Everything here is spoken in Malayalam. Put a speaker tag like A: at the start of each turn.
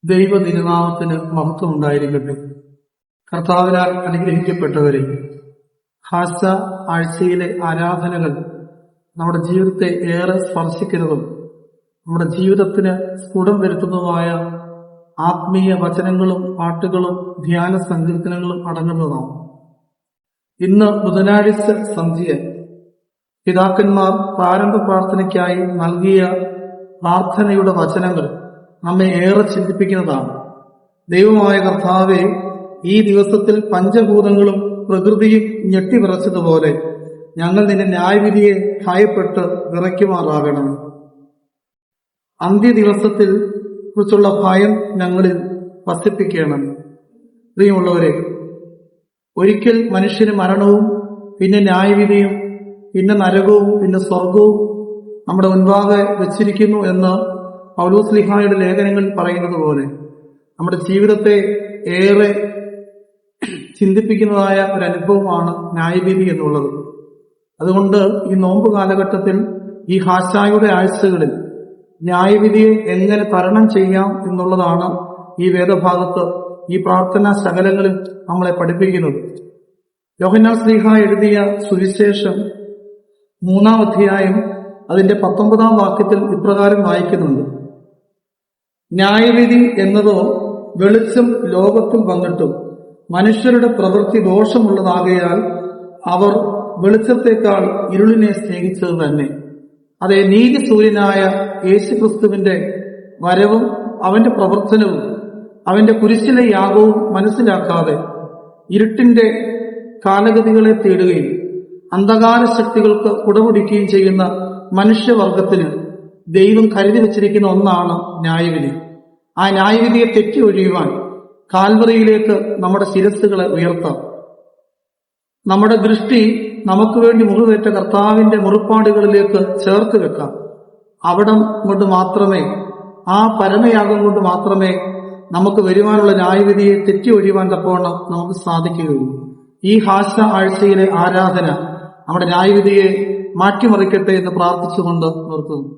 A: ദൈവ തിരുനാമത്തിന് മഹത്വം ഉണ്ടായിരിക്കട്ടെ. കർത്താവിനാൽ അനുഗ്രഹിക്കപ്പെട്ടവരെ, ഹാസ ആഴ്ചയിലെ ആരാധനകൾ നമ്മുടെ ജീവിതത്തെ ഏറെ സ്പർശിക്കുന്നതും നമ്മുടെ ജീവിതത്തിന് സ്ഫുടം വരുത്തുന്നതുമായ ആത്മീയ വചനങ്ങളും പാട്ടുകളും ധ്യാന സങ്കീർത്തനങ്ങളും അടങ്ങുന്നതാണ്. ഇന്ന് ബുധനാഴ്ച സന്ധ്യ പിതാക്കന്മാർ പ്രാരംഭ പ്രാർത്ഥനയ്ക്കായി നൽകിയ പ്രാർത്ഥനയുടെ വചനങ്ങൾ നമ്മെ ഏറെ ചിന്തിപ്പിക്കുന്നതാണ്. ദൈവമായ കർത്താവെ, ഈ ദിവസത്തിൽ പഞ്ചഭൂതങ്ങളും പ്രകൃതിയും ഞെട്ടിവിറച്ചതുപോലെ ഞങ്ങൾ നിന്റെ ന്യായവിധിയെ ഭയപ്പെട്ട് വിറയ്ക്കുമാറാകണം. അന്ത്യദിവസത്തിൽ കുറിച്ചുള്ള ഭയം ഞങ്ങളിൽ വസിപ്പിക്കണം. പ്രിയമുള്ളവരെ, ഒരിക്കൽ മനുഷ്യന് മരണവും പിന്നെ ന്യായവിധിയും പിന്നെ നരകവും പിന്നെ സ്വർഗവും നമ്മുടെ മുൻപാകെ വെച്ചിരിക്കുന്നു എന്ന് പൗലോസ്ലീഹായുടെ ലേഖനങ്ങളിൽ പറയുന്നത് പോലെ നമ്മുടെ ജീവിതത്തെ ഏറെ ചിന്തിപ്പിക്കുന്നതായ ഒരു അനുഭവമാണ് ന്യായവിധി എന്നുള്ളത്. അതുകൊണ്ട് ഈ നോമ്പ് കാലഘട്ടത്തിൽ ഈ ഹാശായുടെ ആഴ്ചകളിൽ ന്യായവിധിയെ എങ്ങനെ തരണം ചെയ്യാം എന്നുള്ളതാണ് ഈ വേദഭാഗത്ത് ഈ പ്രാർത്ഥനാ ശകലങ്ങളിൽ നമ്മളെ പഠിപ്പിക്കുന്നത്. യോഹന്നാൻ ശ്ലീഹ എഴുതിയ സുവിശേഷം 3-ാം അധ്യായം അതിന്റെ 19-ാം വാക്യത്തിൽ ഇപ്രകാരം വായിക്കുന്നുണ്ട്: ന്യായവിധി എന്നതോ വെളിച്ചം ലോകത്തിൽ വന്നിട്ടും മനുഷ്യരുടെ പ്രവൃത്തി ദോഷമുള്ളതാകയാൽ അവർ വെളിച്ചത്തെക്കാൾ ഇരുളിനെ സ്നേഹിച്ചത് തന്നെ. അതേ, നീതി സൂര്യനായ യേശുക്രിസ്തുവിന്റെ വരവും അവന്റെ പ്രവർത്തനവും അവന്റെ കുരിശിലെ യാഗവും മനസ്സിലാക്കാതെ ഇരുട്ടിന്റെ കാലഗതികളെ തേടുകയും അന്ധകാര ശക്തികൾക്ക് കുടപിടിക്കുകയും ചെയ്യുന്ന മനുഷ്യവർഗത്തിന് ദൈവം കരുതി വച്ചിരിക്കുന്ന ഒന്നാണ് ന്യായവിധി. ആ ന്യായവിധിയെ തെറ്റി ഒഴിയുവാൻ കാൽവറിയിലേക്ക് നമ്മുടെ ശിരസ്സുകളെ ഉയർത്താം. നമ്മുടെ ദൃഷ്ടി നമുക്ക് വേണ്ടി മുറിവേറ്റ കർത്താവിന്റെ മുറിപ്പാടുകളിലേക്ക് ചേർത്ത് വെക്കാം. അവിടം കൊണ്ട് മാത്രമേ, ആ പരമയാഗം കൊണ്ട് മാത്രമേ നമുക്ക് വരുവാനുള്ള ന്യായവിധിയെ തെറ്റി ഒഴിയുവാൻ തക്കവണ്ണം നമുക്ക് സാധിക്കുകയുള്ളൂ. ഈ ഹാസ ആഴ്ചയിലെ ആരാധന നമ്മുടെ ന്യായവിധിയെ മാറ്റിമറിക്കട്ടെ എന്ന് പ്രാർത്ഥിച്ചുകൊണ്ട് നിർത്തുന്നു.